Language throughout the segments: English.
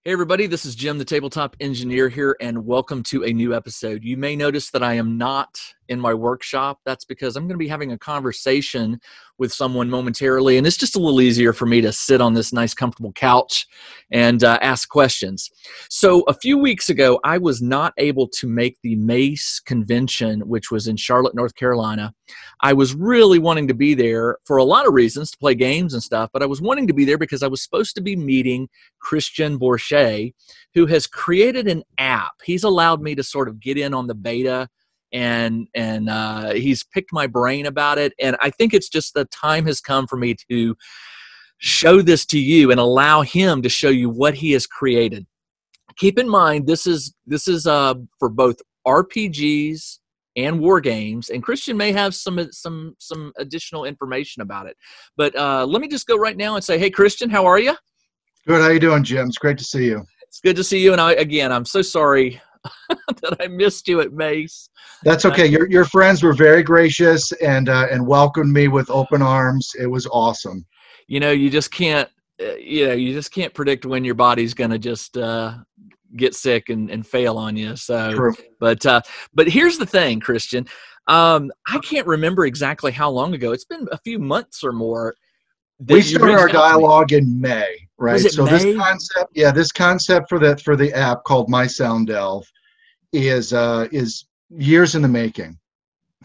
Hey everybody, this is Jim, the tabletop engineer here, and welcome to a new episode. You may notice that I am not in my workshop. That's because I'm going to be having a conversation with someone momentarily, and it's just a little easier for me to sit on this nice, comfortable couch and ask questions. So a few weeks ago, I was not able to make the MACE convention, which was in Charlotte, North Carolina. I was really wanting to be there for a lot of reasons, to play games and stuff, but I was wanting to be there because I was supposed to be meeting Christian Borchert, who has created an app. He's allowed me to sort of get in on the beta, and he's picked my brain about it. And I think it's just the time has come for me to show this to you and allow him to show you what he has created. Keep in mind, this is for both RPGs and war games, and Christian may have some additional information about it. But let me just go right now and say, hey, Christian, how are you? Good. How you doing, Jim? It's great to see you. It's good to see you. And I'm so sorry that I missed you at MACE. That's okay. Your friends were very gracious and welcomed me with open arms. It was awesome. You just can't predict when your body's going to just get sick and fail on you. So, True. But here's the thing, Christian. I can't remember exactly how long ago. It's been a few months or more. We started our dialogue in May, right? Was it so May? This concept for the app called My Sound Delve is years in the making,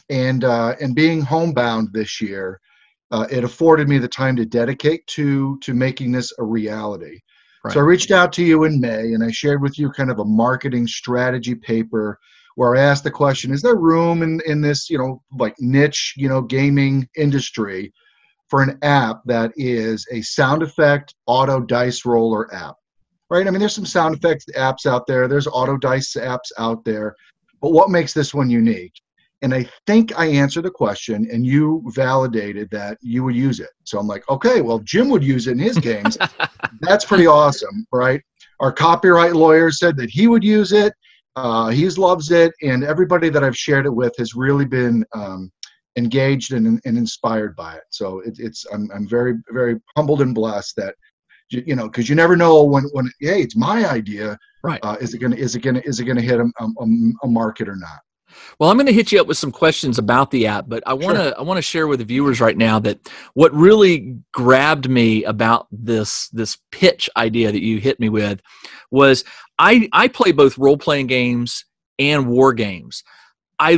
and being homebound this year, it afforded me the time to dedicate to making this a reality. Right. So I reached out to you in May, and I shared with you kind of a marketing strategy paper where I asked the question: is there room in this like niche gaming industry for an app that is a sound effect auto dice roller app, right? I mean, there's some sound effects apps out there. There's auto dice apps out there. But what makes this one unique? And I think I answered the question, and you validated that you would use it. So I'm like, okay, well, Jim would use it in his games. That's pretty awesome, right? Our copyright lawyer said that he would use it. He loves it. And everybody that I've shared it with has really been engaged and inspired by it. So I'm very, very humbled and blessed that because you never know when hey, it's my idea, right? Is it gonna hit a market or not? Well, I'm going to hit you up with some questions about the app, but I want to share with the viewers right now that what really grabbed me about this pitch idea that you hit me with was I play both role-playing games and war games. I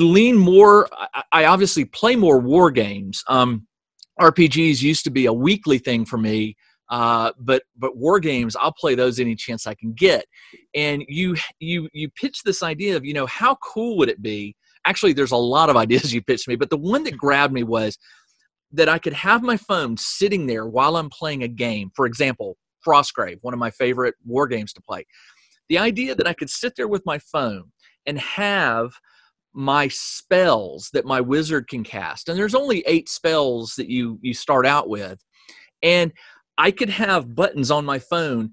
obviously play more war games. RPGs used to be a weekly thing for me, but war games, I'll play those any chance I can get. And you pitch this idea of, how cool would it be? Actually, there's a lot of ideas you pitched me, but the one that grabbed me was that I could have my phone sitting there while I'm playing a game. For example, Frostgrave, one of my favorite war games to play. The idea that I could sit there with my phone and have my spells that my wizard can cast. And there's only 8 spells that you start out with. And I could have buttons on my phone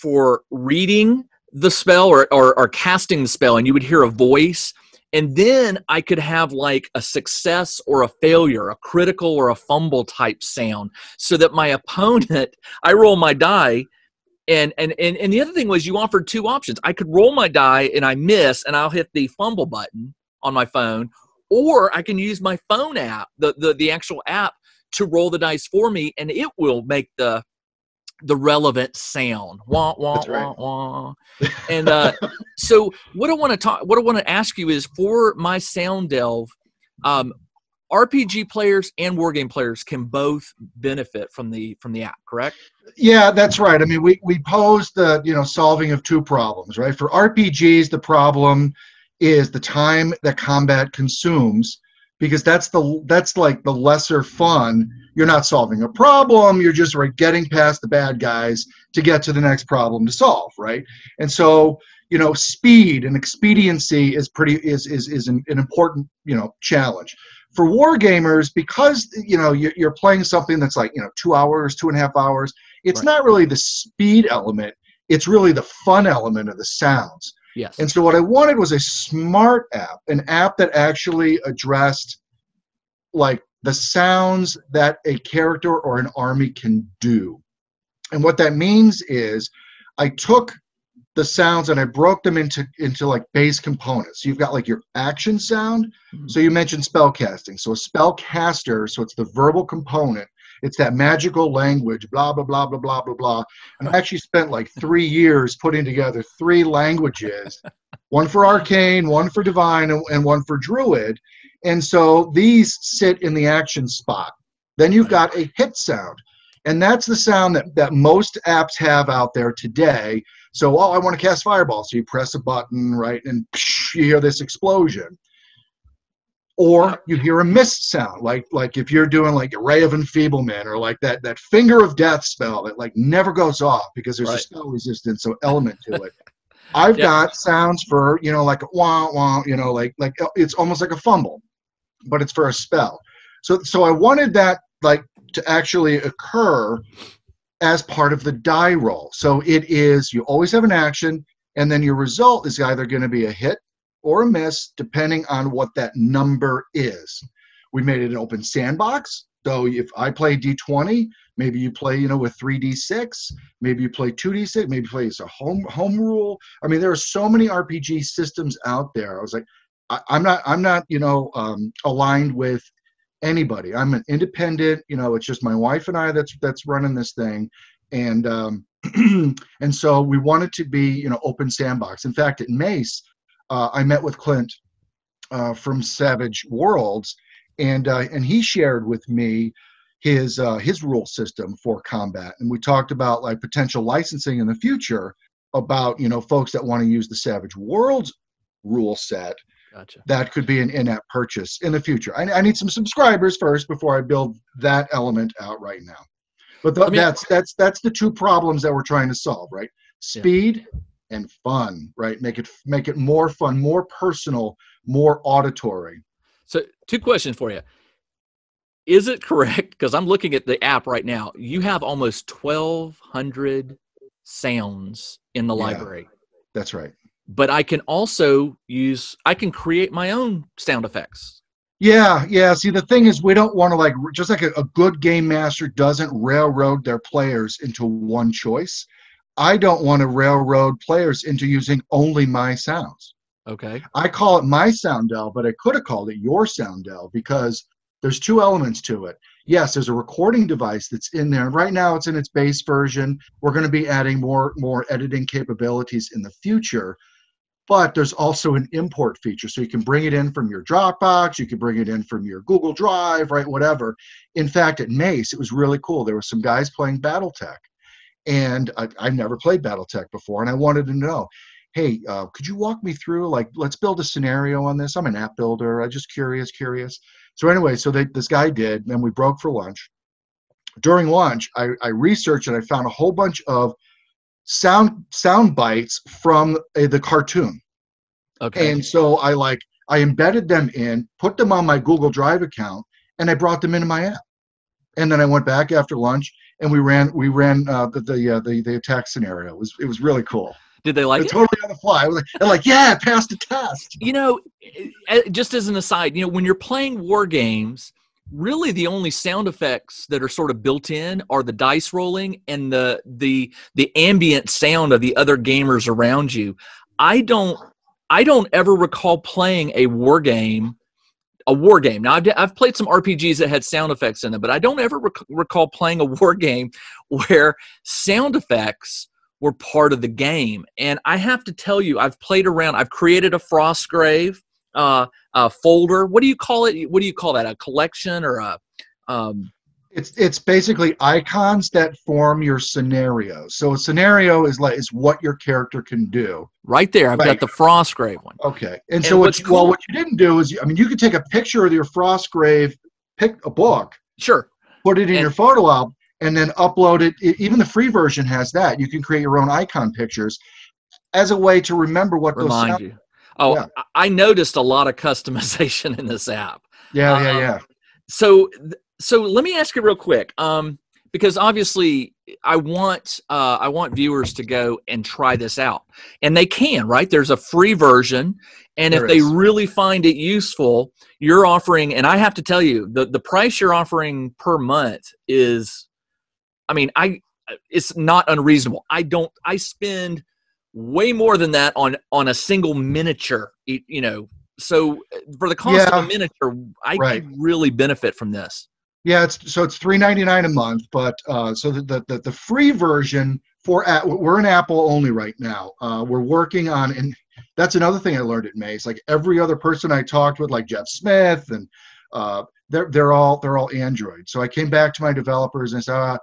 for reading the spell or casting the spell, and you would hear a voice. And then I could have like a success or a failure, a critical or a fumble type sound, so that my opponent, I roll my die. And the other thing was you offered 2 options. I could roll my die and I miss, and I'll hit the fumble button on my phone, or I can use my phone app, the actual app, to roll the dice for me, and it will make the relevant sound. Wah, wah, That's right. wah, wah. And so what I want to ask you is, for my sound delve, RPG players and wargame players can both benefit from the app, correct? Yeah, that's right. I mean, we posed the solving of 2 problems, right? For RPGs, the problem is the time that combat consumes, because that's like the lesser fun. You're not solving a problem. You're just getting past the bad guys to get to the next problem to solve, right? And so speed and expediency is an important challenge for war gamers, because you're playing something that's like 2 hours, 2.5 hours. It's not really the speed element. It's really the fun element of the sounds. Yes. And so what I wanted was a smart app, an app that actually addressed like the sounds that a character or an army can do. And what that means is I took the sounds and I broke them into like base components. So you've got like your action sound. So you mentioned spell casting. So a spell caster, so it's the verbal component. It's that magical language, blah, blah, blah, blah, blah, blah, blah. And I actually spent like 3 years putting together 3 languages, one for arcane, one for divine, and one for druid. And so these sit in the action spot. Then you've got a hit sound. And that's the sound that most apps have out there today. So, I want to cast Fireball. So you press a button, right, and you hear this explosion. Or you hear a mist sound, like if you're doing like a Ray of Enfeeblement or like that Finger of Death spell that like never goes off because there's a spell resistance so element to it. I've got sounds for, like a wah wah, like it's almost like a fumble, but it's for a spell. So I wanted that like to actually occur as part of the die roll. So it is, you always have an action, and then your result is either going to be a hit or a miss, depending on what that number is. We made it an open sandbox. So if I play D20, maybe you play, with 3D6, maybe you play 2D6, maybe you play as a home rule. I mean, there are so many RPG systems out there. I was like, I'm not, aligned with anybody. I'm an independent, it's just my wife and I that's running this thing. And and so we wanted to be, open sandbox. In fact, at Mace, I met with Clint from Savage Worlds, and he shared with me his rule system for combat, and we talked about like potential licensing in the future about folks that want to use the Savage Worlds rule set. Gotcha. That could be an in-app purchase in the future. I need some subscribers first before I build that element out right now. But that's the 2 problems that we're trying to solve, right? Speed and fun, right? Make it more fun, more personal, more auditory. So 2 questions for you. Is it correct, because I'm looking at the app right now, you have almost 1,200 sounds in the library? That's right. But I can also I can create my own sound effects. Yeah. See, the thing is, we don't want to just like a good game master doesn't railroad their players into one choice. I don't want to railroad players into using only my sounds. Okay. I call it my sound delve, but I could have called it your sound delve because there's 2 elements to it. Yes, there's a recording device that's in there. Right now it's in its base version. We're going to be adding more editing capabilities in the future. But there's also an import feature. So you can bring it in from your Dropbox, you can bring it in from your Google Drive, right, whatever. In fact, at Mace, it was really cool. There were some guys playing Battletech. And I've never played Battletech before, and I wanted to know, hey, could you walk me through, like, let's build a scenario on this? I'm an app builder. I'm just curious. So anyway, this guy did, and we broke for lunch. During lunch, I researched and I found a whole bunch of sound bites from the cartoon. Okay. And so I embedded them in, put them on my Google Drive account, and I brought them into my app. And then I went back after lunch and we ran the attack scenario. It was really cool. Did they like it? Totally on the fly. I was like, yeah, I passed the test. Just as an aside, when you're playing war games, really the only sound effects that are sort of built in are the dice rolling and the ambient sound of the other gamers around you. I don't ever recall playing a war game. Now, I've played some RPGs that had sound effects in them, but I don't ever recall playing a war game where sound effects were part of the game. And I have to tell you, I've played around. I've created a Frostgrave folder. What do you call it? What do you call that? A collection or a? It's basically icons that form your scenario. So a scenario is what your character can do. Right there, I've got the Frostgrave one. Okay, and so what you didn't do is, you could take a picture of your Frostgrave, pick a book, sure, put it in your photo album, and then upload it. Even the free version has that. You can create your own icon pictures as a way to remember what those sound. You. Oh, yeah. I noticed a lot of customization in this app. Yeah. So let me ask you real quick, because obviously I want viewers to go and try this out, and they can, right? There's a free version, and if they really find it useful, you're offering, and I have to tell you, the price you're offering per month is, it's not unreasonable. I spend way more than that on a single miniature, you know. So for the cost of a miniature, I could really benefit from this. Yeah, it's $3.99 a month, but so the free version we're in Apple only right now. We're working on, and that's another thing I learned at Maze. Like every other person I talked with, like Jeff Smith, and they're all Android. So I came back to my developers and said,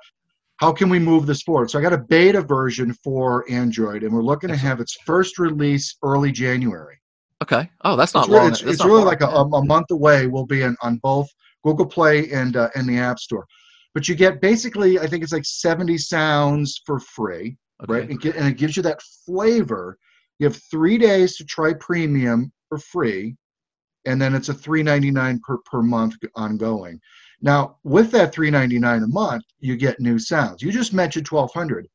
how can we move this forward? So I got a beta version for Android, and we're looking to have its first release early January. Okay. Oh, that's not long. It's really like a month away. We'll be on both Google Play and the App Store. But you get basically, I think it's like 70 sounds for free, right? And it gives you that flavor. You have 3 days to try premium for free, and then it's a $3.99 per month ongoing. Now, with that $3.99 a month, you get new sounds. You just mentioned 1,200.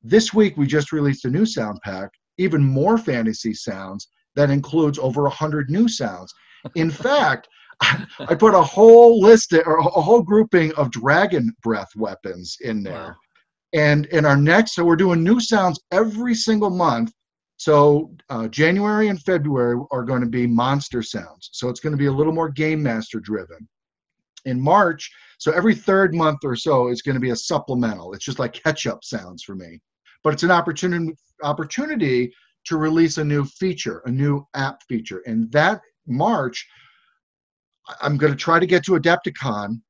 This week, we just released a new sound pack, even more fantasy sounds, that includes over 100 new sounds. In fact, I put a whole list or a whole grouping of dragon breath weapons in there. Wow. And in our next, so we're doing new sounds every single month. So January and February are going to be monster sounds. So it's going to be a little more Game Master driven. In March, so every third month or so is going to be a supplemental. It's just like catch-up sounds for me. But it's an opportunity to release a new feature, a new app feature. And that March, I'm going to try to get to Adepticon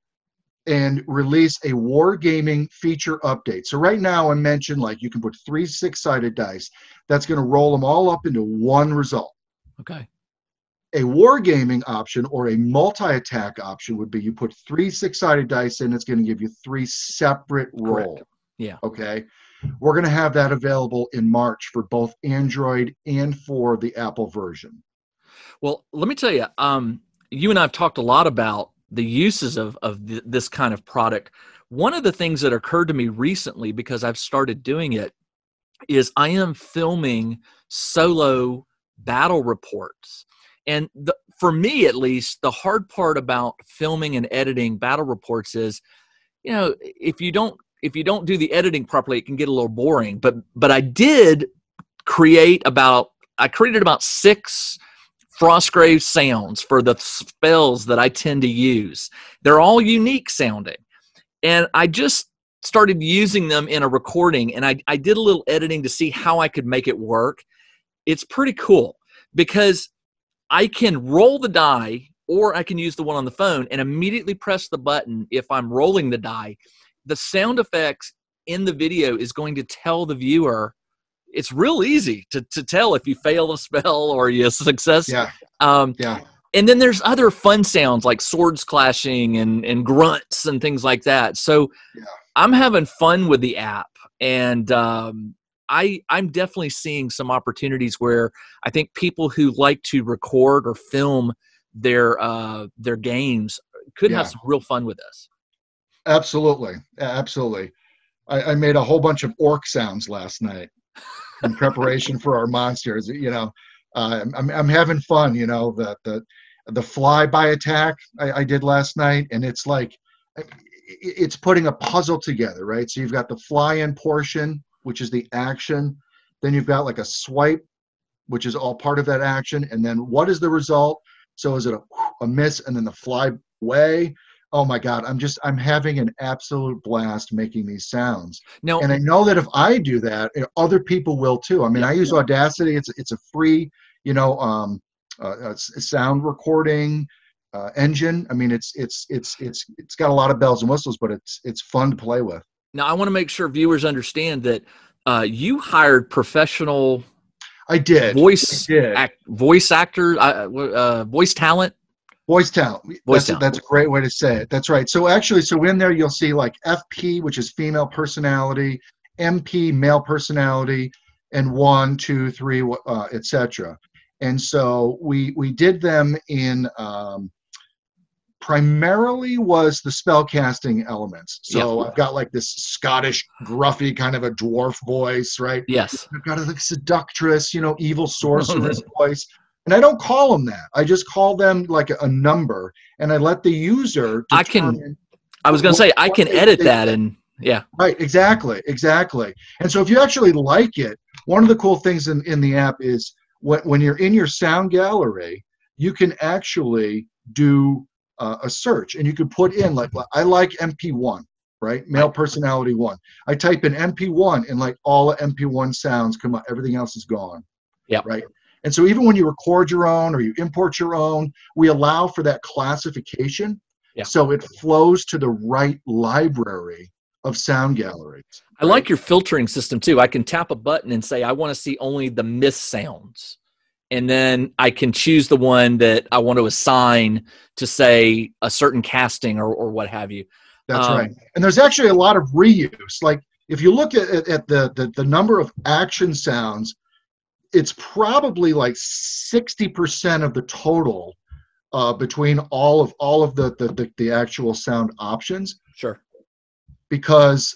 and release a wargaming feature update. So right now I mentioned like you can put 3 6-sided dice. That's going to roll them all up into one result. Okay. A wargaming option or a multi-attack option would be you put 3 6-sided dice in, it's going to give you 3 separate rolls. Yeah. Okay. We're going to have that available in March for both Android and for the Apple version. Well, let me tell you, you and I have talked a lot about the uses of this kind of product. One of the things that occurred to me recently, because I've started doing it, is I am filming solo battle reports. And for me, at least, the hard part about filming and editing battle reports is, you know, if you don't do the editing properly, it can get a little boring. But I did created about 6 Frostgrave sounds for the spells that I tend to use. They're all unique sounding. And I just started using them in a recording, and I did a little editing to see how I could make it work. It's pretty cool because I can roll the die, or I can use the one on the phone and immediately press the button if I'm rolling the die. The sound effects in the video is going to tell the viewer. It's real easy to tell if you fail a spell or you success. Yeah. And then there's other fun sounds like swords clashing and grunts and things like that. So I'm having fun with the app, and I'm definitely seeing some opportunities where I think people who like to record or film their games could have some real fun with this. Absolutely. I made a whole bunch of orc sounds last night in preparation for our monsters. You know, I'm having fun. You know, the flyby attack I did last night, and it's like it's putting a puzzle together, right? So you've got the fly-in portion, which is the action. Then you've got like a swipe, which is all part of that action. And then what is the result? So is it a miss and then the fly away? Oh my God, I'm having an absolute blast making these sounds. Now, and I know that if I do that, other people will too. I mean, I use Audacity. It's a free, sound recording engine. I mean, it's got a lot of bells and whistles, but it's fun to play with. Now, I want to make sure viewers understand that you hired professional. I did. Voice actor, voice talent. Voice talent. That's a great way to say it. That's right. So in there you'll see like FP, which is female personality, MP, male personality, and 1, 2, 3, etc. And so we did them in primarily was the spell casting elements. So I've got like this Scottish gruffy kind of a dwarf voice, right? Yes. I've got a like seductress, evil sorceress voice. And I don't call them that. I just call them like a number, and I let the user determine. I was going to say I can edit that, and Right, exactly. And so if you actually like it, one of the cool things in the app is when you're in your sound gallery, you can actually do a search, and you could put in like, I like MP1, right? Male personality 1. I type in MP1, and like all the MP1 sounds come up. Everything else is gone. Yeah. Right. And so even when you record your own or you import your own, we allow for that classification. Yeah. So it flows to the right library of sound galleries. I like your filtering system too. I can tap a button and say, I want to see only the miss sounds. And then I can choose the one that I want to assign to, say, a certain casting or what have you. That's right. And there's actually a lot of reuse. Like if you look at the number of action sounds, it's probably like 60% of the total between all of the actual sound options. Sure. Because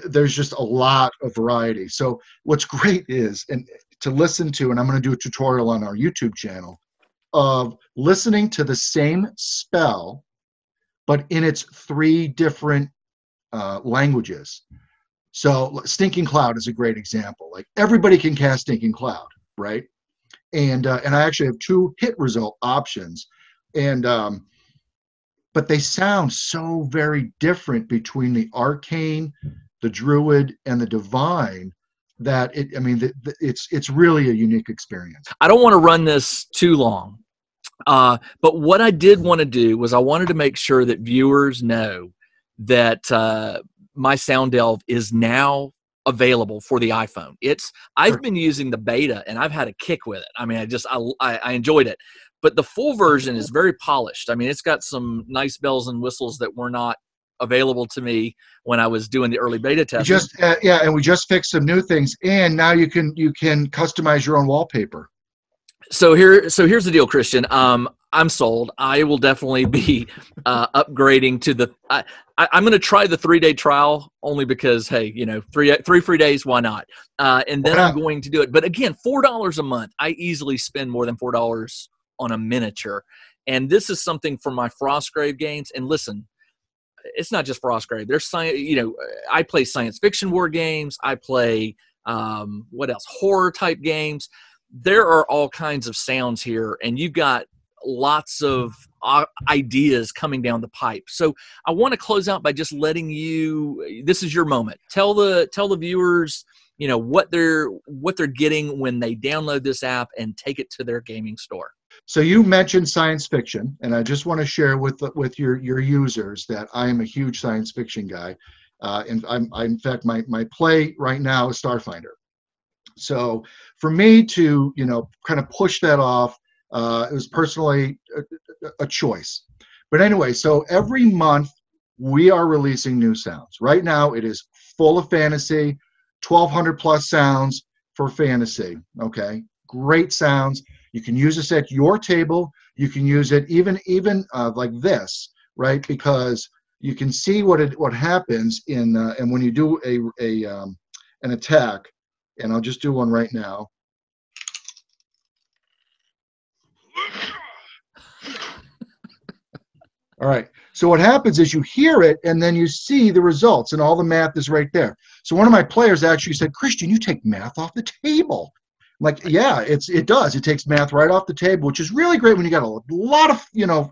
there's just a lot of variety. So what's great is, and to listen to, and I'm going to do a tutorial on our YouTube channel, of listening to the same spell, but in its 3 different languages. So Stinking Cloud is a great example. Like everybody can cast Stinking Cloud, right? And I actually have 2 hit result options, and but they sound so very different between the arcane, the druid, and the divine that it's really a unique experience. I don't want to run this too long, but what I did want to do was I wanted to make sure that viewers know that My Sound Delve is now available for the iPhone. I've been using the beta and I've had a kick with it. I mean, I enjoyed it, but the full version is very polished. I mean, it's got some nice bells and whistles that were not available to me when I was doing the early beta testing. And we just fixed some new things, and now you can customize your own wallpaper. So here's the deal, Christian. I'm sold. I will definitely be upgrading to the. I'm going to try the 3-day trial only because, hey, you know, three free days. Why not? And then I'm going to do it. But again, $4 a month. I easily spend more than $4 on a miniature, and this is something for my Frostgrave games. And listen, it's not just Frostgrave. There's science. You know, I play science fiction war games. I play what else? Horror type games. There are all kinds of sounds here, and you've got lots of ideas coming down the pipe. So I want to close out by just letting you, this is your moment. Tell the viewers, you know, what they're getting when they download this app and take it to their gaming store. So you mentioned science fiction, and I just want to share with your users that I am a huge science fiction guy. And in fact, my play right now is Starfinder. So for me to, you know, kind of push that off, it was personally a choice. But anyway, so every month we are releasing new sounds. Right now it is full of fantasy, 1,200 plus sounds for fantasy. Okay, great sounds. You can use this at your table. You can use it even like this, right? Because you can see what happens in and when you do an attack. And I'll just do one right now. All right. So what happens is you hear it, and then you see the results, and all the math is right there. So one of my players actually said, "Christian, you take math off the table." I'm like, yeah, it does. It takes math right off the table, which is really great when you got a lot of, you know,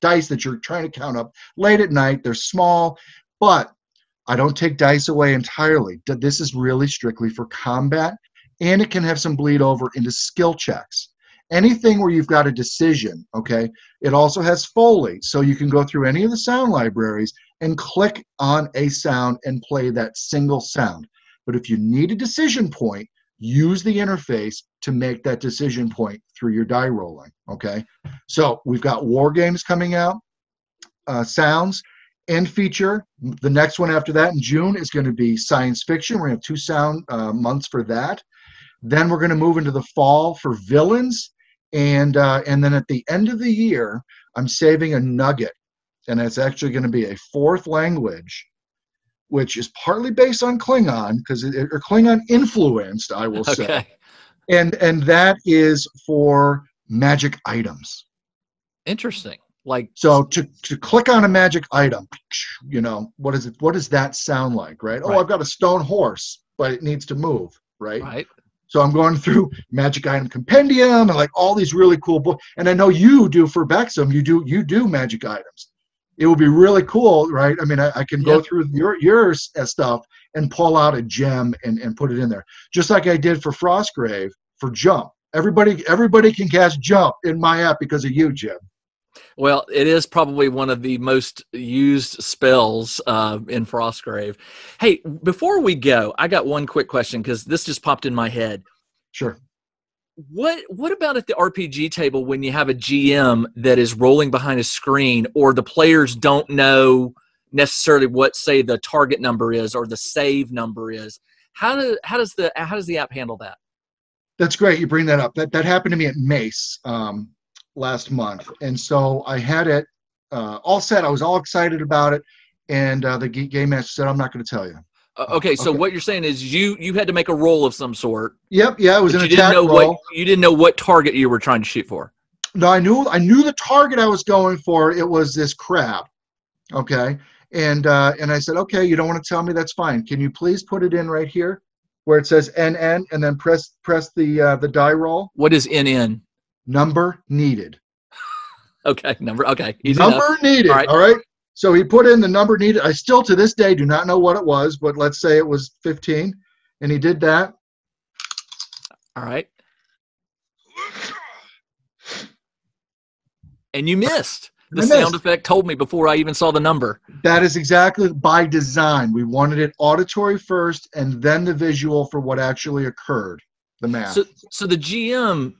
dice that you're trying to count up late at night. They're small, but I don't take dice away entirely. This is really strictly for combat, and it can have some bleed over into skill checks. Anything where you've got a decision, okay? It also has Foley, so you can go through any of the sound libraries and click on a sound and play that single sound. But if you need a decision point, use the interface to make that decision point through your die rolling, okay? So we've got war games coming out, sounds. End feature, the next one after that in June is going to be science fiction. We're going to have 2 sound months for that. Then we're going to move into the fall for villains, and then at the end of the year, I'm saving a nugget, and it's actually going to be a 4th language, which is partly based on Klingon, or Klingon influenced, I will say, and that is for magic items. Interesting. So to click on a magic item, you know, what does that sound like, right? Oh, I've got a stone horse, but it needs to move, right? So I'm going through Magic Item Compendium and like all these really cool books. And I know you do for Bexham, you do Magic Items. It would be really cool, right? I mean, I can go through your stuff and pull out a gem and put it in there, just like I did for Frostgrave for Jump. Everybody can cast Jump in my app because of you, Jim. Well, it is probably one of the most used spells in Frostgrave. Hey, before we go, I got one quick question because this just popped in my head. Sure. What about at the RPG table when you have a GM that is rolling behind a screen, or the players don't know necessarily what, say, the target number is or the save number is? How does the app handle that? That's great. You bring that up. That happened to me at Mace last month, and so I had it all set. I was all excited about it, and the game master said, "I'm not going to tell you." Okay, so what you're saying is you had to make a roll of some sort. Yep, yeah, it was an attack roll. You didn't know what target you were trying to shoot for. No, I knew the target I was going for. It was this crab. Okay, and I said, okay, you don't want to tell me, that's fine. Can you please put it in right here where it says NN, and then press the die roll. What is NN? Number needed. Okay, number. Okay, easy number enough. Needed. All right. So he put in the number needed. I still to this day do not know what it was, but let's say it was 15, and he did that. All right. And you missed. The sound effect told me before I even saw the number. That is exactly by design. We wanted it auditory first and then the visual for what actually occurred, the math. So the GM,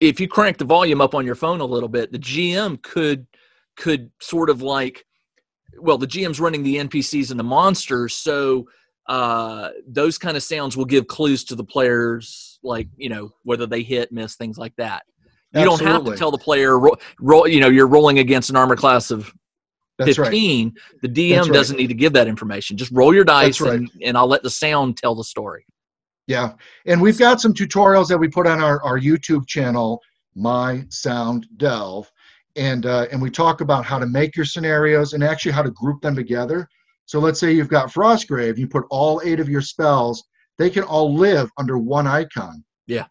if you crank the volume up on your phone a little bit, the GM could sort of like, well, the GM's running the NPCs and the monsters, so those kind of sounds will give clues to the players, like, whether they hit, miss, things like that. You Absolutely. Don't have to tell the player, roll. You're rolling against an armor class of 15. Right. The DM doesn't need to give that information. Just roll your dice, and I'll let the sound tell the story. Yeah, and we've got some tutorials that we put on our YouTube channel, My Sound Delve, and we talk about how to make your scenarios and actually how to group them together. So let's say you've got Frostgrave, you put all 8 of your spells, they can all live under one icon. Yeah.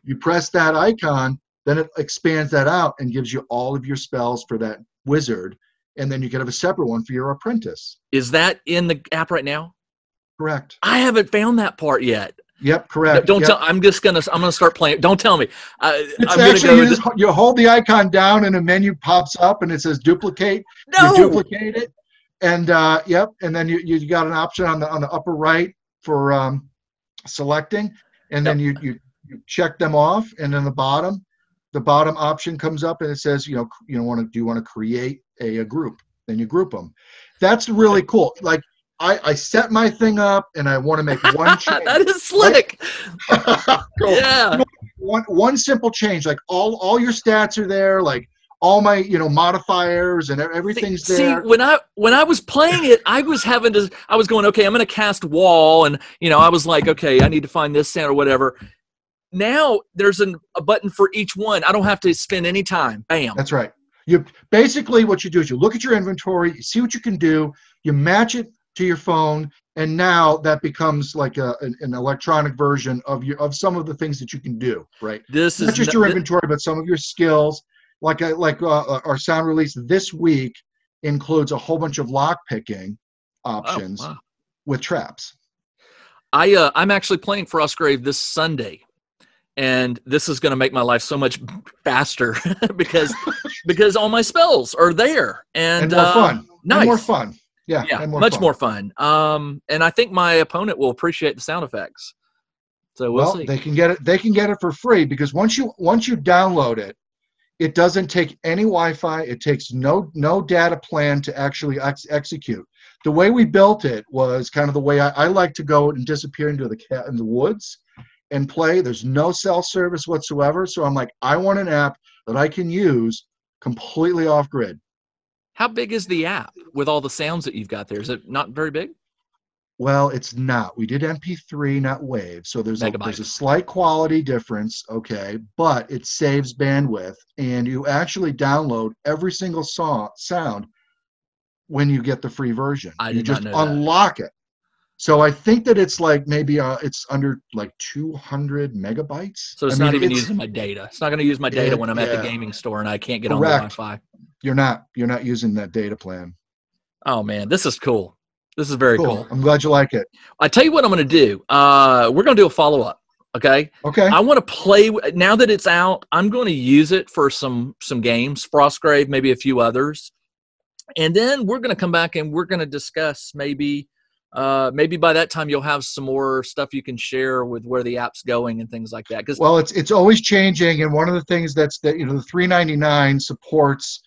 You press that icon, then it expands that out and gives you all of your spells for that wizard, and then you can have a separate one for your apprentice. Is that in the app right now? Correct. I haven't found that part yet. Yep, correct. Don't tell. I'm gonna start playing. Don't tell me. It's actually you hold the icon down and a menu pops up and it says duplicate. No. You duplicate it, and and then you got an option on the upper right for selecting, and then you check them off, and then the bottom option comes up and it says do you want to create a group? Then you group them. That's really cool. Like I set my thing up and I want to make one change. That is slick. Cool. Yeah. One simple change. Like all your stats are there. Like all my modifiers and everything's there. See, when I was playing it, I was going, okay, I'm going to cast wall, and I was like, okay, I need to find this sound or whatever. Now there's a button for each one. I don't have to spend any time. Bam. That's right. You basically what you do is you look at your inventory, you see what you can do, you match it to your phone, and now that becomes like an electronic version of some of the things that you can do. Right. This not is just your inventory, but some of your skills. Like our sound release this week includes a whole bunch of lock picking options with traps. I'm actually playing Frostgrave this Sunday. And this is going to make my life so much faster because all my spells are there and more fun. Nice. And more fun. Yeah, and more fun. And I think my opponent will appreciate the sound effects. So we'll see. They can get it. They can get it for free because once you download it, it doesn't take any Wi-Fi. It takes no data plan to actually execute. The way we built it was kind of the way I like to go and disappear into in the woods and play. There's no cell service whatsoever. So I'm like, I want an app that I can use completely off grid. How big is the app with all the sounds that you've got there? Is it not very big? Well, it's not. We did MP3, not WAV. So there's a slight quality difference, okay, but it saves bandwidth, and you actually download every single sound when you get the free version. I did not know unlock it. So I think that it's like maybe it's under like 200 megabytes. So I it's mean, not even using my data. It's not going to use my data when I'm at the yeah, gaming store and I can't get on the correct. Wi-Fi. You're not using that data plan. Oh man, this is cool. This is very Cool. cool. I'm glad you like it. I tell you what I'm going to do. We're going to do a follow-up. Okay. Okay. I want to play now that it's out. I'm going to use it for some games, Frostgrave, maybe a few others, and then we're going to come back and we're going to discuss maybe by that time you'll have some more stuff you can share with where the app's going and things like that. Because well, it's always changing, and one of the things that the $3.99 supports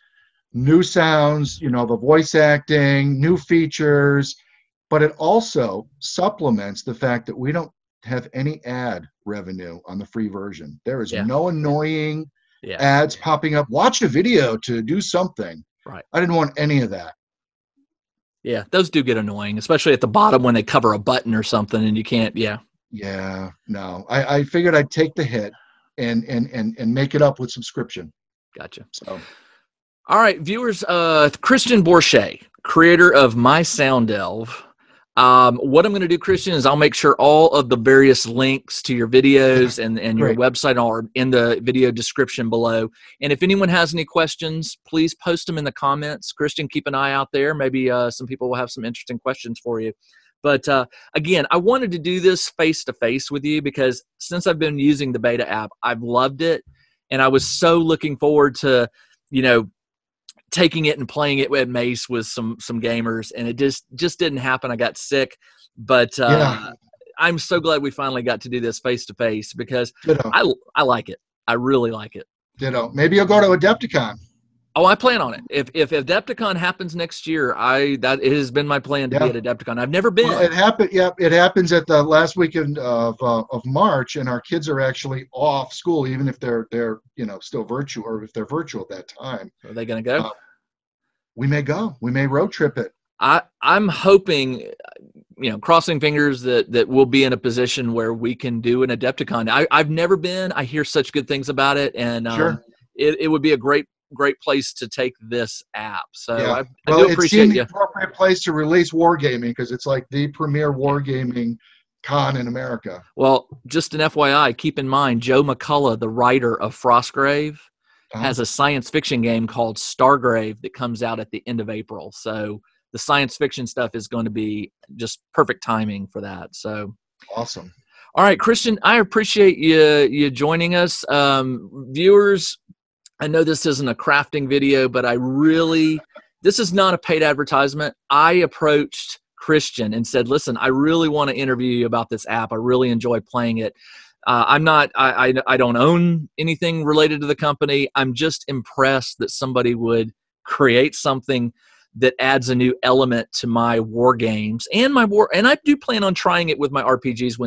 new sounds, the voice acting, new features, but it also supplements the fact that we don't have any ad revenue on the free version. There is no annoying ads popping up. Watch a video to do something. Right. I didn't want any of that. Yeah, those do get annoying, especially at the bottom when they cover a button or something and you can't. Yeah. Yeah. No, I figured I'd take the hit and make it up with subscription. Gotcha. So. All right, viewers, Christian Borchert, creator of My Sound Delve. What I'm going to do, Christian, is I'll make sure all of the various links to your videos and your website are in the video description below. And if anyone has any questions, please post them in the comments. Christian, keep an eye out there. Maybe some people will have some interesting questions for you. But again, I wanted to do this face-to-face with you because since I've been using the beta app, I've loved it. And I was so looking forward to, taking it and playing it at Mace with some gamers, and it just didn't happen. I got sick, but I'm so glad we finally got to do this face to face because I like it. I really like it. Ditto. Maybe you'll go to Adepticon. Oh, I plan on it. If Adepticon happens next year, that it has been my plan to be at Adepticon. I've never been. Well, it happened. Yeah, it happens at the last weekend of March, and our kids are actually off school, even if they're still virtual, or if they're virtual at that time. Are they going to go? We may go. We may road trip it. I'm hoping, crossing fingers that we'll be in a position where we can do an Adepticon. I've never been. I hear such good things about it, and it would be a great place to take this app. So I do appreciate the appropriate place to release wargaming because it's like the premier wargaming con in America. Well, just an FYI, keep in mind, Joe McCullough, the writer of Frostgrave, has a science fiction game called Stargrave that comes out at the end of April. So the science fiction stuff is going to be just perfect timing for that. So awesome. All right, Christian, I appreciate you joining us. Viewers, I know this isn't a crafting video, but this is not a paid advertisement. I approached Christian and said, listen, I really want to interview you about this app. I really enjoy playing it. I don't own anything related to the company. I'm just impressed that somebody would create something that adds a new element to my war games and and I do plan on trying it with my RPGs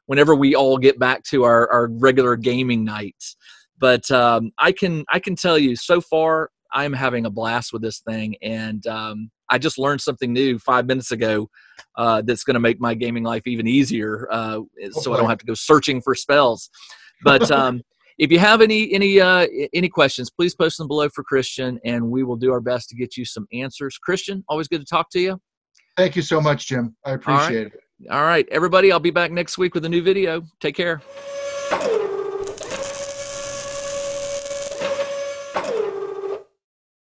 whenever we all get back to our regular gaming nights. But I can tell you so far, I'm having a blast with this thing, and I just learned something new 5 minutes ago that's going to make my gaming life even easier, so I don't have to go searching for spells. But if you have any questions, please post them below for Christian, and we will do our best to get you some answers. Christian, always good to talk to you. Thank you so much, Jim. I appreciate it. All right, everybody, I'll be back next week with a new video. Take care.